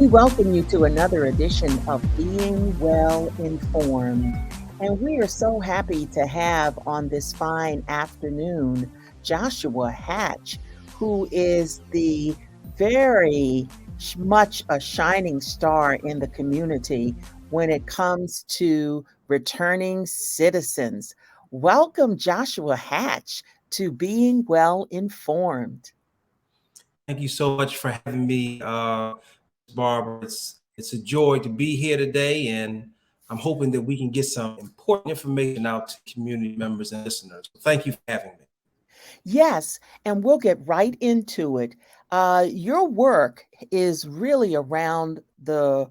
We welcome you to another edition of Being Well Informed. And we are so happy to have on this fine afternoon Joshua Hatch, who is the very much a shining star in the community when it comes to returning citizens. Welcome, Joshua Hatch, to Being Well Informed. Thank you so much for having me, Barbara. It's a joy to be here today, and I'm hoping that we can get some important information out to community members and listeners. Thank you for having me. Yes, and we'll get right into it. Your work is really around the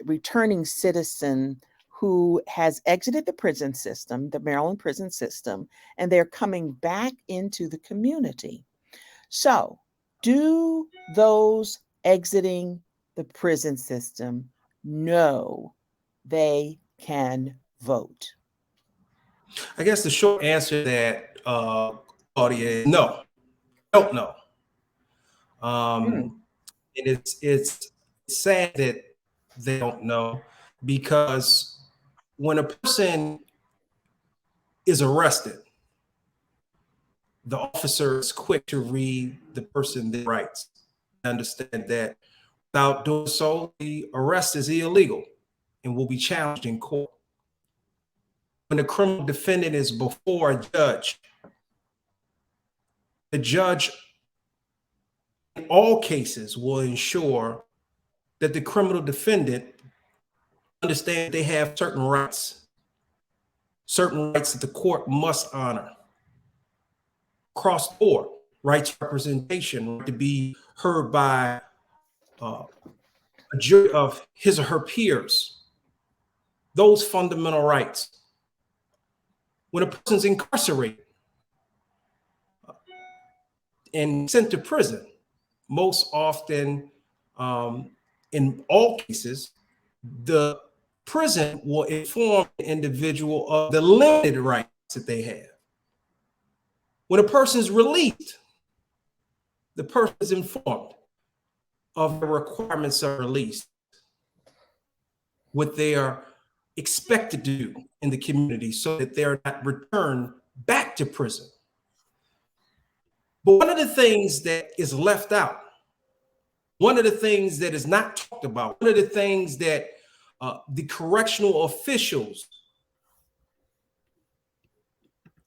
returning citizen who has exited the prison system, the Maryland prison system, and they're coming back into the community. So, do those exiting the prison system know they can vote? I guess the short answer to that, Claudia, is no, don't know. And it's sad that they don't know, because when a person is arrested, the officer is quick to read the person's rights. Understand that without doing so, the arrest is illegal and will be challenged in court. When a criminal defendant is before a judge, the judge in all cases will ensure that the criminal defendant understands they have certain rights that the court must honor. Across the board, rights to representation, right to be heard by a jury of his or her peers, those fundamental rights. When a person's incarcerated and sent to prison, most often, in all cases, the prison will inform the individual of the limited rights that they have. When a person is released, the person is informed of the requirements of release, what they are expected to do in the community so that they're not returned back to prison. But one of the things that is left out, one of the things that is not talked about, one of the things that the correctional officials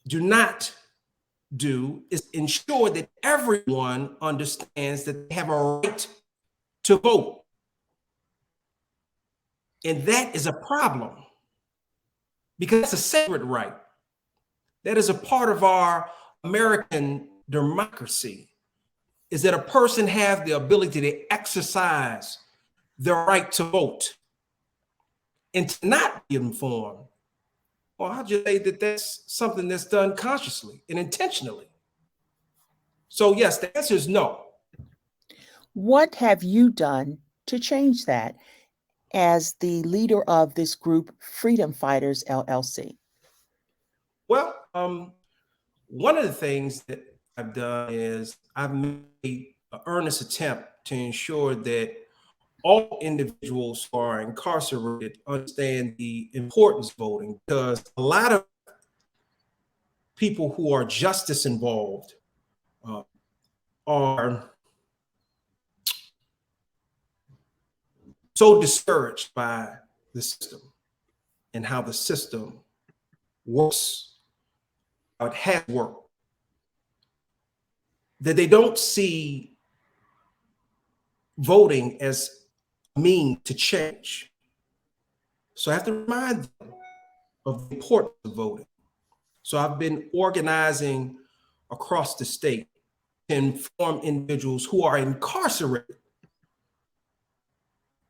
do not do is ensure that everyone understands that they have a right to vote. And that is a problem, because it's a sacred right. That is a part of our American democracy, is that a person has the ability to exercise their right to vote. And to not be informed, well, I'll just say that that's something that's done consciously and intentionally. So yes, the answer is no. What have you done to change that as the leader of this group, Freedom Fighters, LLC? Well, one of the things that I've done is I've made an earnest attempt to ensure that all individuals who are incarcerated understand the importance of voting, because a lot of people who are justice involved are so discouraged by the system and how the system works, how it has worked, that they don't see voting as a means to change. So I have to remind them of the importance of voting. So I've been organizing across the state to inform individuals who are incarcerated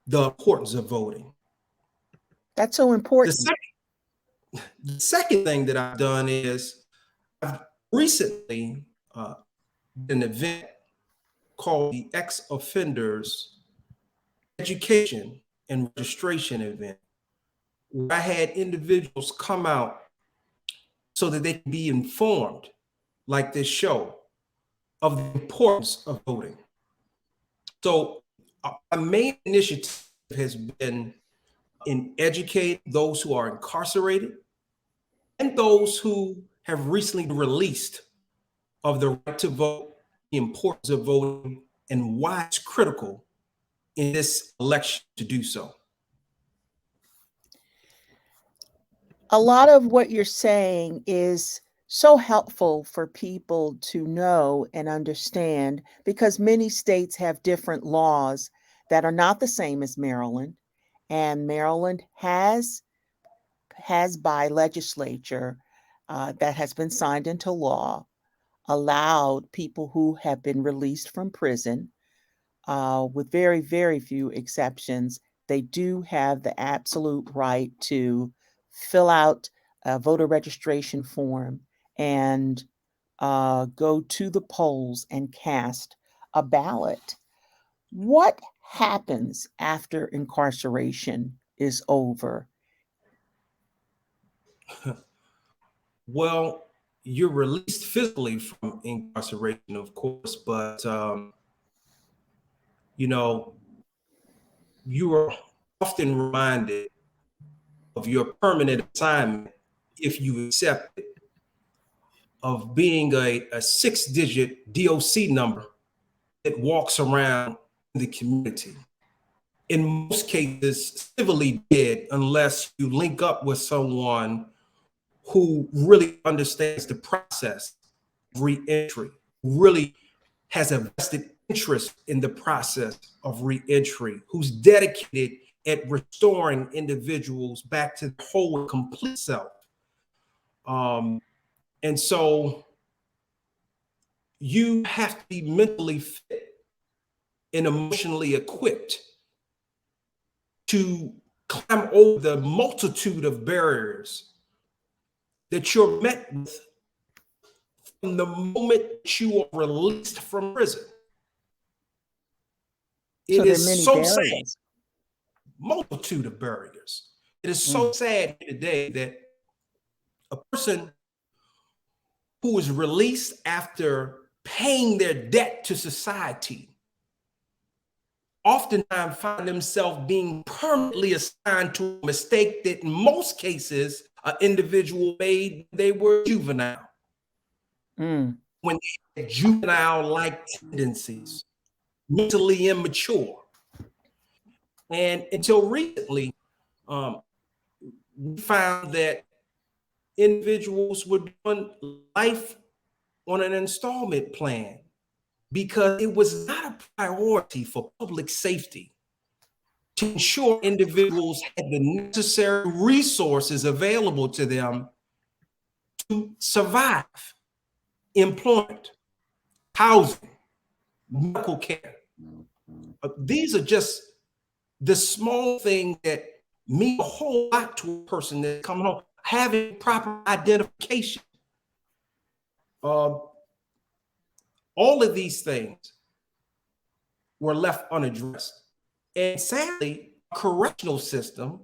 the importance of voting. That's so important. The second thing that I've done is I've recently did an event called the Ex-Offenders Education and Registration Event, where I had individuals come out so that they can be informed, like this show, of the importance of voting. So Our main initiative has been in educating those who are incarcerated and those who have recently been released of the right to vote, the importance of voting, and why it's critical in this election to do so. A lot of what you're saying is so helpful for people to know and understand because many states have different laws that are not the same as Maryland. And Maryland has by legislature that has been signed into law allowed people who have been released from prison, with very, very few exceptions, they do have the absolute right to fill out a voter registration form and go to the polls and cast a ballot. What happens after incarceration is over? Well, you're released physically from incarceration, of course, but you know, you are often reminded of your permanent assignment if you accept it, of being a 6-digit DOC number that walks around in the community. In most cases, civilly dead unless you link up with someone who really understands the process of reentry, really has a vested interest in the process of reentry, who's dedicated at restoring individuals back to the whole and complete self. And so you have to be mentally fit and emotionally equipped to climb over the multitude of barriers that you're met with from the moment you are released from prison. So It there are is many so sad, barriers. multitude of barriers. It is so Mm. sad today that a person who is released after paying their debt to society oftentimes find themselves being permanently assigned to a mistake that in most cases an individual made when they were juvenile, Mm. when they had juvenile-like tendencies, mentally immature. And until recently, we found that individuals were doing life on an installment plan because it was not a priority for public safety to ensure individuals had the necessary resources available to them to survive employment, housing, medical care. These are just the small things that mean a whole lot to a person that's coming home. Having proper identification. All of these things were left unaddressed. And sadly, correctional system,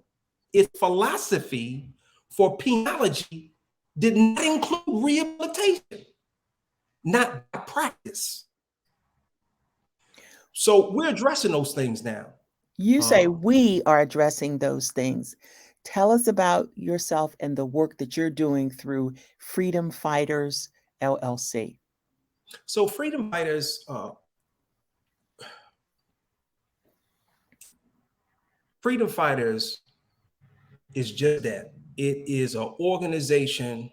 its philosophy for penology did not include rehabilitation, not practice. So we're addressing those things now. You say we are addressing those things. Tell us about yourself and the work that you're doing through Freedom Fighters LLC. So Freedom Fighters, Freedom Fighters is just that. It is an organization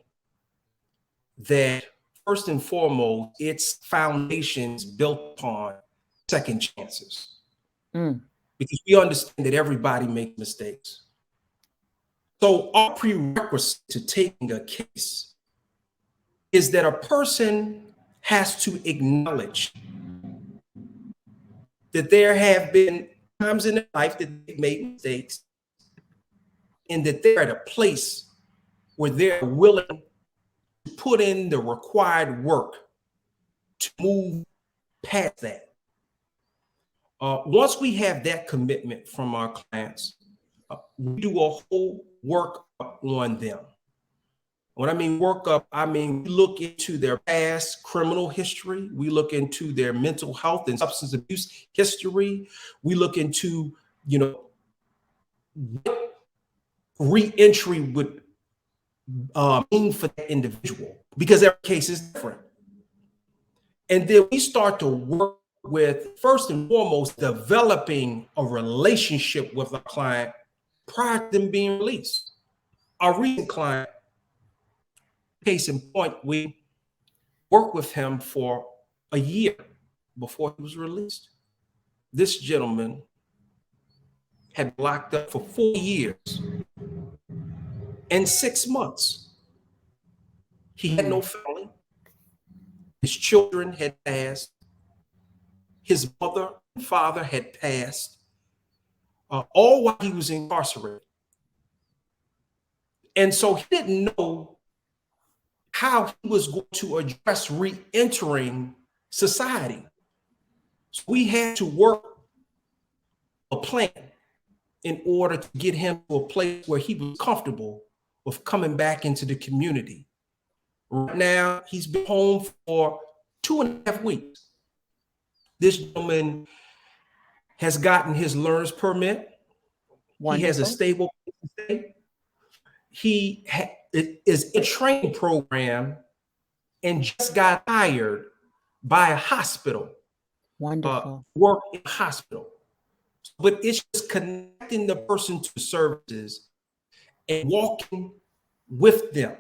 that, first and foremost, its foundation is built upon second chances. Mm. Because we understand that everybody makes mistakes. So our prerequisite to taking a case is that a person has to acknowledge that there have been times in their life that they've made mistakes and that they're at a place where they're willing to put in the required work to move past that. Once we have that commitment from our clients, we do a whole work on them. When I mean work up, I mean we look into their past criminal history. We look into their mental health and substance abuse history. We look into, what reentry would mean for that individual, because every case is different. And then we start to work with, first and foremost, developing a relationship with a client prior to them being released. Our recent client, case in point, we worked with him for a year before he was released. This gentleman had been locked up for 4 years and 6 months. He had no family. His children had passed. His mother and father had passed, all while he was incarcerated. And so he didn't know how he was going to address re-entering society. So we had to work a plan in order to get him to a place where he was comfortable with coming back into the community. Right now, he's been home for 2.5 weeks. This gentleman has gotten his learner's permit. Wonderful. He has a stable place to stay. He is in a training program and just got hired by a hospital. Wonderful. Work in a hospital. But it's just connecting the person to services and walking with them,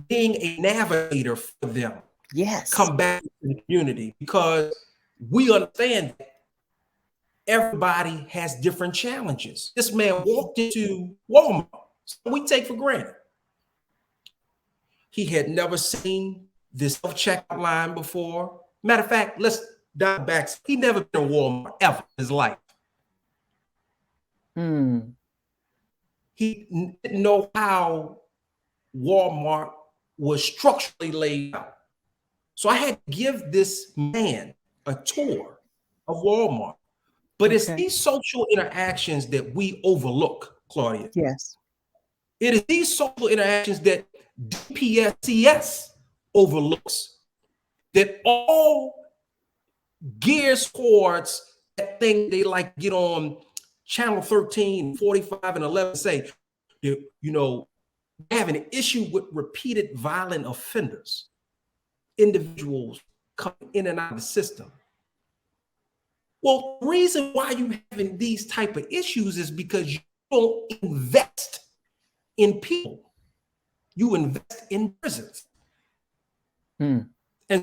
being a navigator for them. Yes. Come back to the community, because we understand that everybody has different challenges. This man walked into Walmart, so we take for granted. He had never seen this self-checkout line before. Matter of fact, let's dive back. He never been to Walmart ever in his life. He didn't know how Walmart was structurally laid out. So I had to give this man a tour of Walmart. But it's these social interactions that we overlook, Claudia. Yes. It is these social interactions that DPSCS overlooks, that all gears towards that thing they like get on Channel 13, 45, and 11 say, have an issue with repeated violent offenders, individuals coming in and out of the system. Well, the reason why you're having these type of issues is because you don't invest in people. You invest in prisons. And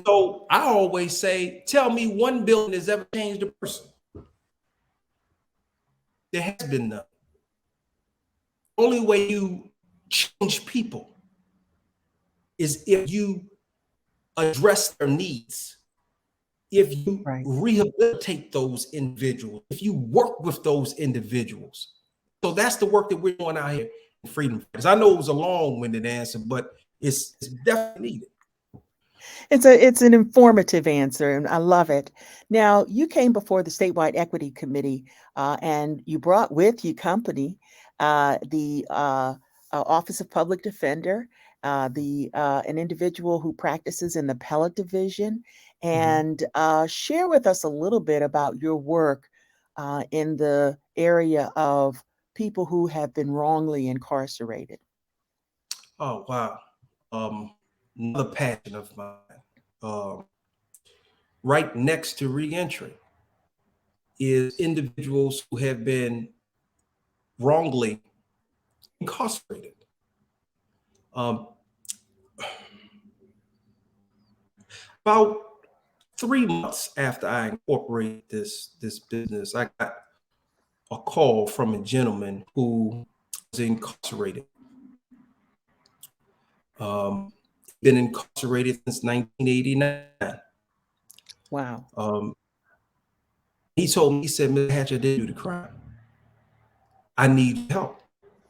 so I always say, tell me one building has ever changed a person. There has been none. The only way you change people is if you address their needs, if you rehabilitate those individuals, if you work with those individuals. So that's the work that we're doing out here in Freedom Fighters. I know it was a long-winded answer, but it's definitely needed. It's an informative answer, and I love it. Now, you came before the Statewide Equity Committee, and you brought with you company, the Office of Public Defender, an individual who practices in the appellate division, and share with us a little bit about your work in the area of people who have been wrongly incarcerated. Oh, wow. Another passion of mine. Right next to reentry is individuals who have been wrongly incarcerated. About 3 months after I incorporated this business, I got a call from a gentleman who was incarcerated. Been incarcerated since 1989. Wow. He told me, he said, Mr. Hatcher, I didn't do the crime. I need help.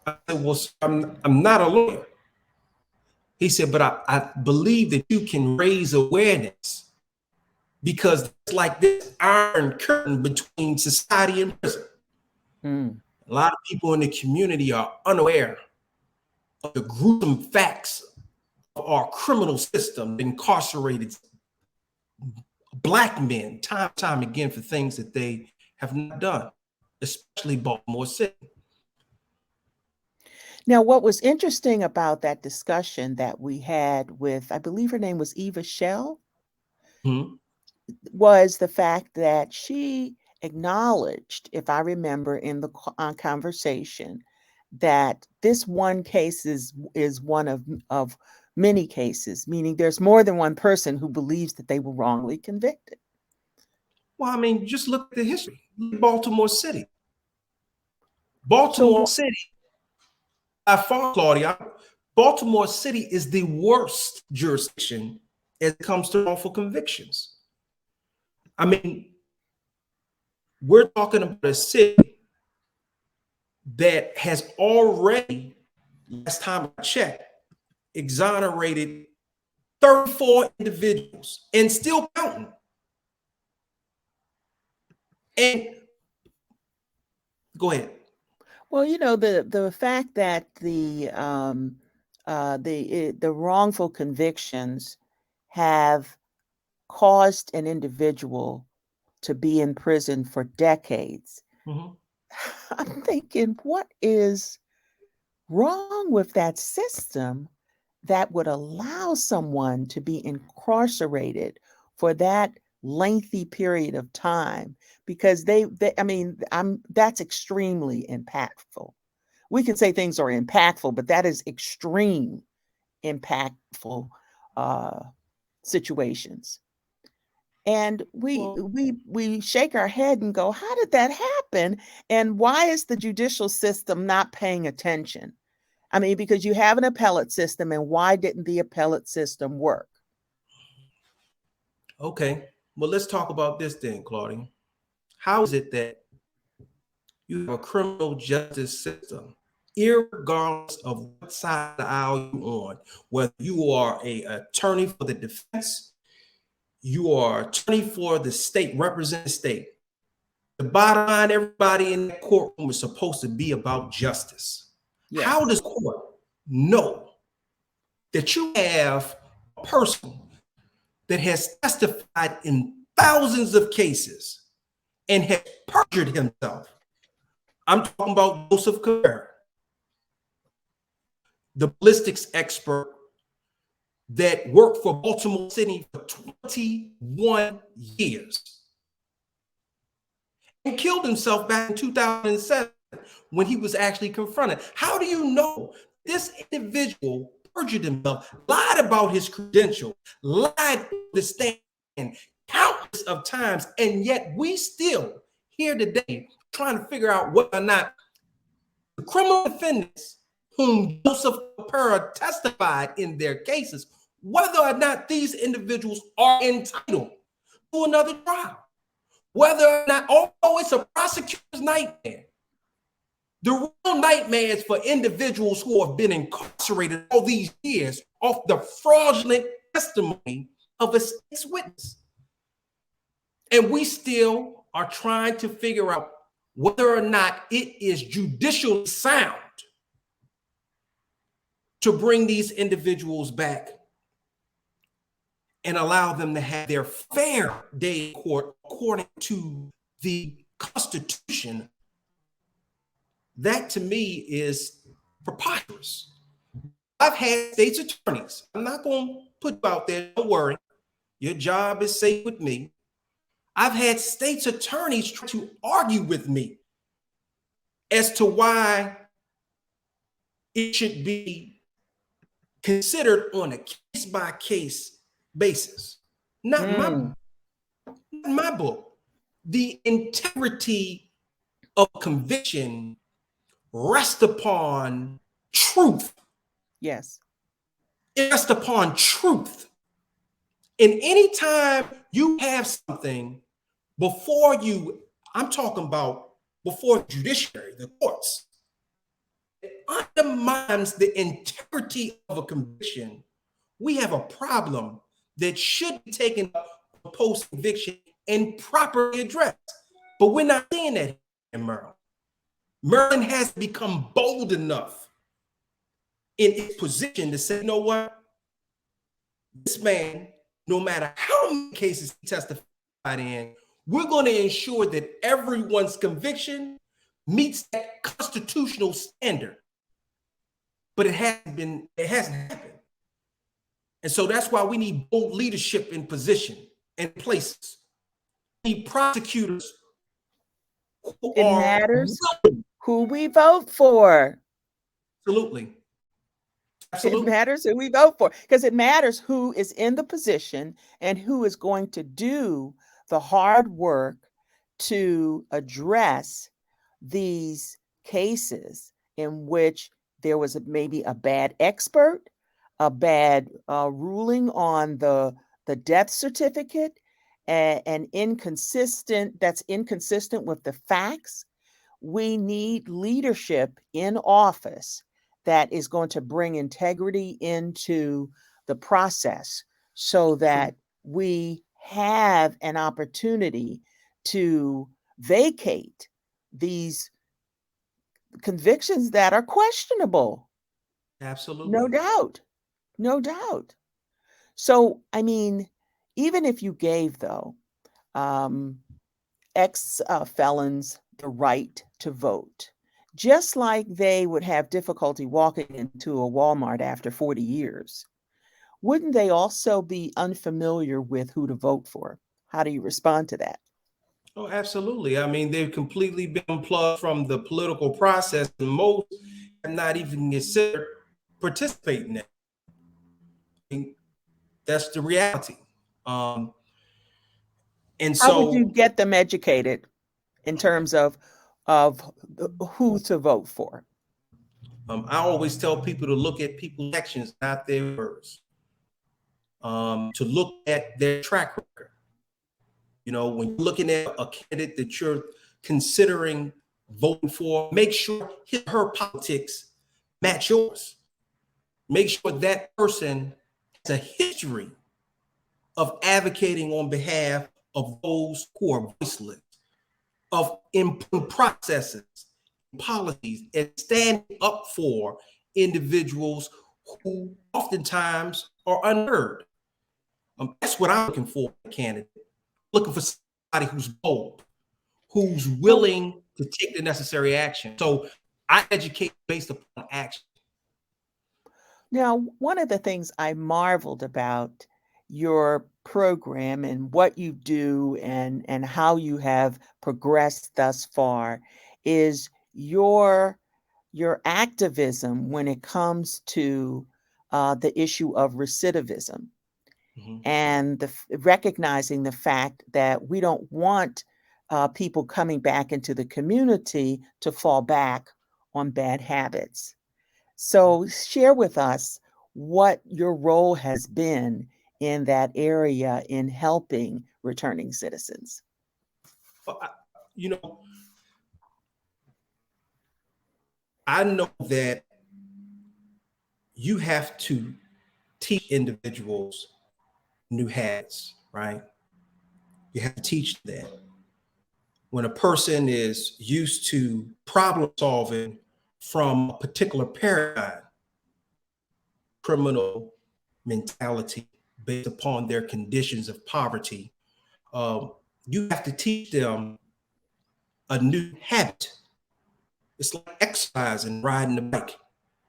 I said, well, I'm not a lawyer. He said, but I believe that you can raise awareness, because it's like this iron curtain between society and prison. A lot of people in the community are unaware of the gruesome facts of our criminal system, incarcerated Black men time again for things that they have not done, especially Baltimore City. Now, what was interesting about that discussion that we had with, I believe her name was Eva Shell, Mhm. was the fact that she acknowledged, if I remember in the conversation, that this one case is one of many cases, meaning there's more than one person who believes that they were wrongly convicted. Well, I mean, just look at the history. Look at Baltimore City. So, Baltimore City, by far, Claudia, Baltimore City is the worst jurisdiction as it comes to wrongful convictions. I mean, we're talking about a city that has already, last time I checked, exonerated 34 individuals and still counting. And go ahead. well, the fact that the wrongful convictions have caused an individual to be in prison for decades. Mhm. I'm thinking, what is wrong with that system that would allow someone to be incarcerated for that lengthy period of time? Because I mean, that's extremely impactful. We can say things are impactful, but that is extreme impactful uh, situations. And we Well, we we shake our head and go, how did that happen? And why is the judicial system not paying attention? I mean, because you have an appellate system, and why didn't the appellate system work? okay. Well, let's talk about this then, Claudia. How is it that you have a criminal justice system, irregardless of what side of the aisle you're on, whether you are a attorney for the defense, you are attorney for the state, represent the state. The bottom line, everybody in that courtroom is supposed to be about justice. How Yes. does court know that you have a person that has testified in thousands of cases and has perjured himself? I'm talking about Joseph Cabrera, the ballistics expert that worked for Baltimore City for 21 years and killed himself back in 2007 when he was actually confronted. How do you know this individual perjured himself, lied about his credentials, lied on the stand countless of times, and yet we still here today trying to figure out whether or not the criminal defendants whom Joseph Capera testified in their cases, whether or not these individuals are entitled to another trial, whether or not, although it's a prosecutor's nightmare, the real nightmare is for individuals who have been incarcerated all these years off the fraudulent testimony of a state's witness. And we still are trying to figure out whether or not it is judicially sound to bring these individuals back and allow them to have their fair day in court according to the Constitution. That to me is preposterous. I've had state's attorneys. I'm not going to put you out there. Don't worry. Your job is safe with me. I've had state's attorneys try to argue with me as to why it should be considered on a case by case basis. Not Mm, my book. The integrity of conviction rests upon truth. yes. It rests upon truth. And anytime you have something before you, I'm talking about before the judiciary, the courts, it undermines the integrity of a conviction, we have a problem that should be taken up post conviction and properly addressed. But we're not seeing that in Maryland. Maryland has become bold enough in its position to say, you know what? this man, no matter how many cases he testified in, we're going to ensure that everyone's conviction meets that constitutional standard. But it hasn't happened. And so that's why we need bold leadership in position and places. We need prosecutors who It are matters willing. who we vote for. Absolutely. It Absolutely. matters who we vote for because it matters who is in the position and who is going to do the hard work to address these cases in which there was maybe a bad expert, a bad ruling on the death certificate, and that's inconsistent with the facts. We need leadership in office that is going to bring integrity into the process so True. that we have an opportunity to vacate these convictions that are questionable. No Absolutely. doubt. No doubt. So, I mean, even if you gave, though, um, ex felons the right to vote, just like they would have difficulty walking into a Walmart after 40 years. Wouldn't they also be unfamiliar with who to vote for? How do you respond to that? Oh, absolutely. I mean, they've completely been unplugged from the political process, and most have not even considered participating in it. I mean, that's the reality. Um, and How would you so get them educated in terms of who to vote for? I always tell people to look at people's actions, not their words. To look at their track record. You know, when you're looking at a candidate that you're considering voting for, make sure his or her politics match yours. Make sure that person has a history of advocating on behalf of those who are voiceless, of input processes, policies, and standing up for individuals who oftentimes are unheard. That's what I'm looking for in a candidate. Looking for somebody who's bold, who's Well, willing to take the necessary action. So I educate based upon action. now, one of the things I marveled about your program and what you do and how you have progressed thus far is your activism when it comes to the issue of recidivism Mhm. and recognizing the fact that we don't want people coming back into the community to fall back on bad habits. So, share with us what your role has been in that area in helping returning citizens. But you know, I know that you have to teach individuals new habits, right? You have to teach that. When a person is used to problem solving from a particular paradigm, criminal mentality based upon their conditions of poverty, um, you have to teach them a new habit. It's like exercising, riding the bike.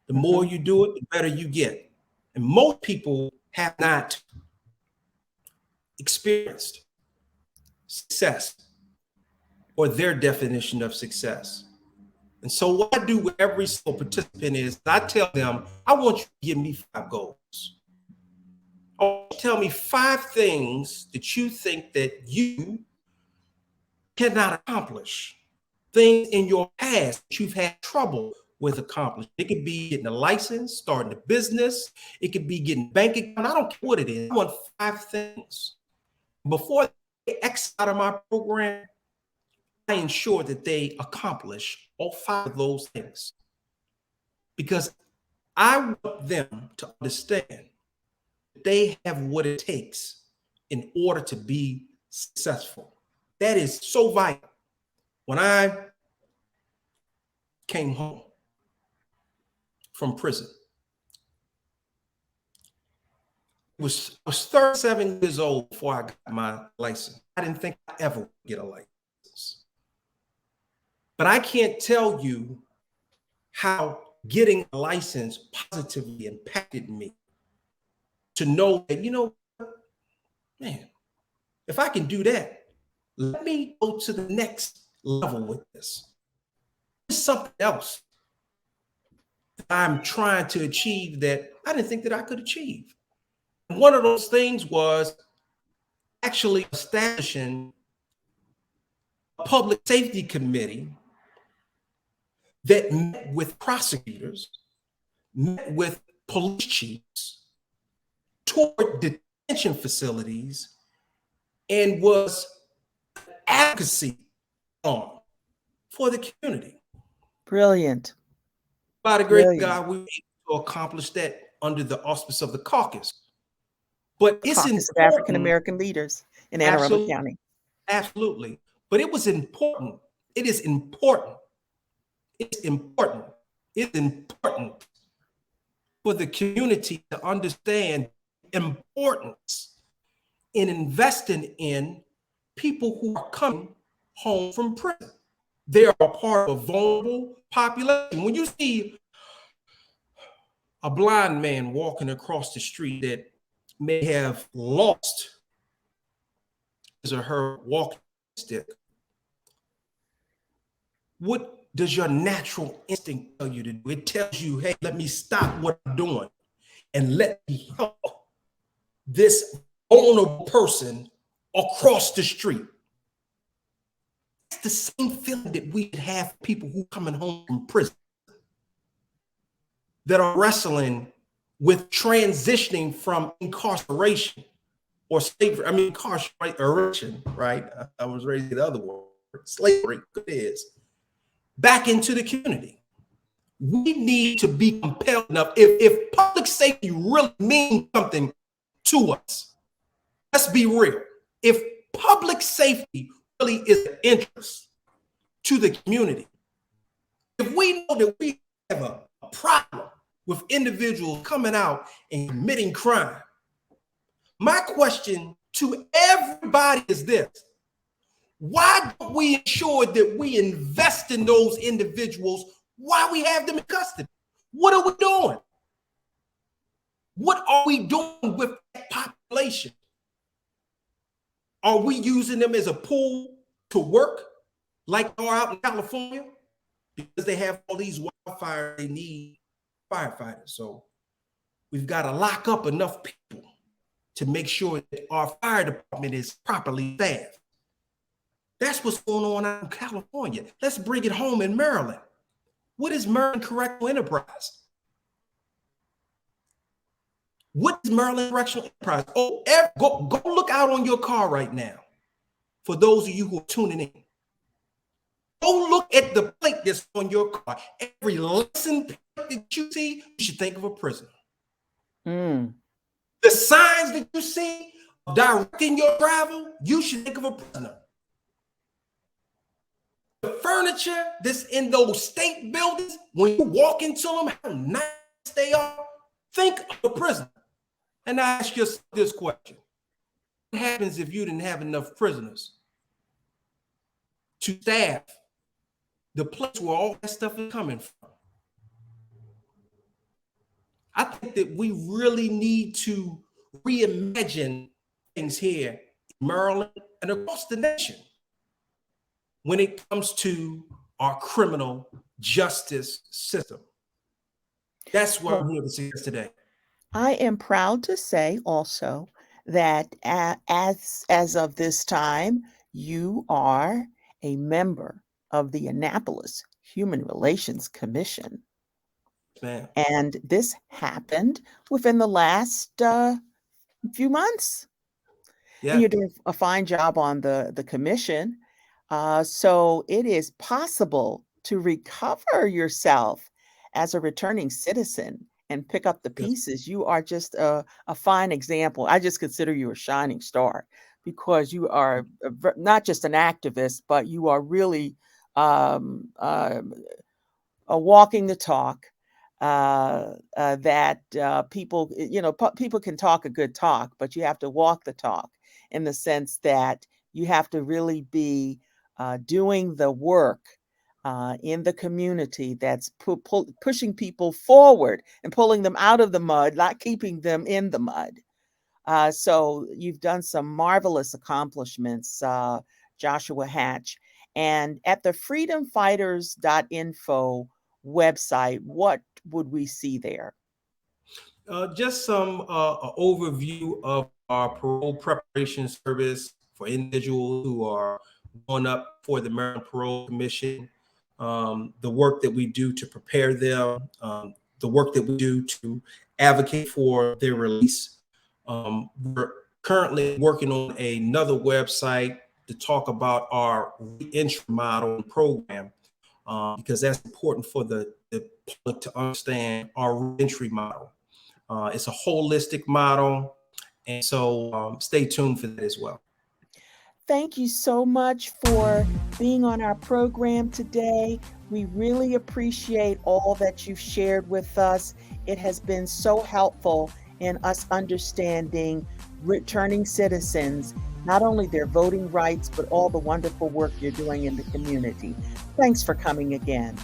The more Mhm. you do it, the better you get. And most people have not experienced success or their definition of success. And so what I do with every single participant is I tell them, I want you to give me 5 goals. I want you to tell me 5 things that you think that you cannot accomplish. Things in your past that you've had trouble with accomplishing. It could be getting a license, starting a business. It could be getting a bank account. I don't care what it is. I want 5 things. Before they exit out of my program, I ensure that they accomplish all 5 of those things because I want them to understand that they have what it takes in order to be successful. That is so vital. When I came home from prison, I was 37 years old before I got my license. I didn't think I'd ever get a license. But I can't tell you how getting a license positively impacted me to know that, man, if I can do that, let me go to the next level with this. There's something else that I'm trying to achieve that I didn't think that I could achieve. And one of those things was actually establishing a public safety committee that met with prosecutors, met with police chiefs, toured detention facilities, and was advocacy on for the community. Brilliant. By the grace of Brilliant. God, we were able to accomplish that under the auspice of the caucus. But it's Caucus of important. African American Leaders in Anne Arundel County. Absolutely. But it was important. It is important. It's important. It's important for the community to understand importance in investing in people who are coming home from prison. They are a part of a vulnerable population. When you see a blind man walking across the street that may have lost his or her walking stick, what does your natural instinct tell you to do? It tells you, hey, let me stop what I'm doing and let me help this vulnerable person across the street. It's the same feeling that we have people who coming home from prison that are wrestling with transitioning from incarceration or slavery. I mean, incarceration, right? I was raised the other word, slavery it is, back into the community. We need to be compelled enough. If public safety really means something to us, let's be real. If public safety really is an interest to the community, if we know that we have a problem with individuals coming out and committing crime, my question to everybody is this: why don't we ensure that we invest in those individuals while we have them in custody? What are we doing? What are we doing with that population? Are we using them as a pool to work like they are out in California? Because they have all these wildfires, they need firefighters. So we've got to lock up enough people to make sure that our fire department is properly staffed. That's what's going on out in California. Let's bring it home in Maryland. What is Maryland Correctional Enterprise? What is Maryland Correctional Enterprise? Oh, go look out on your car right now. For those of you who are tuning in, go look at the plate that's on your car. Every license plate that you see, you should think of a prisoner. The signs that you see directing your travel, you should think of a prisoner. The furniture that's in those state buildings, when you walk into them, how nice they are, think of a prisoner. And I ask yourself this question: what happens if you didn't have enough prisoners to staff the place where all that stuff is coming from? I think that we really need to reimagine things here in Maryland and across the nation when it comes to our criminal justice system. That's what I'm here to see today. I am proud to say also that as of this time, you are a member of the Annapolis Human Relations Commission. Man. And this happened within the last few months. Yeah. And you're doing a fine job on the commission. So it is possible to recover yourself as a returning citizen and pick up the pieces. You are just a fine example. I just consider you a shining star because you are not just an activist, but you are really walking the talk. that people, people can talk a good talk, but you have to walk the talk in the sense that you have to really be doing the work in the community that's pushing people forward and pulling them out of the mud, not keeping them in the mud. So you've done some marvelous accomplishments, Joshua Hatch. And at the freedomfighters.info website, what would we see there? Just some overview of our parole preparation service for individuals who are going up for the Maryland Parole Commission, the work that we do to prepare them, the work that we do to advocate for their release. We're currently working on another website to talk about our reentry model and program, because that's important for the public to understand our reentry model. It's a holistic model, and so stay tuned for that as well. Thank you so much for being on our program today. We really appreciate all that you've shared with us. It has been so helpful in us understanding returning citizens, not only their voting rights, but all the wonderful work you're doing in the community. Thanks for coming again.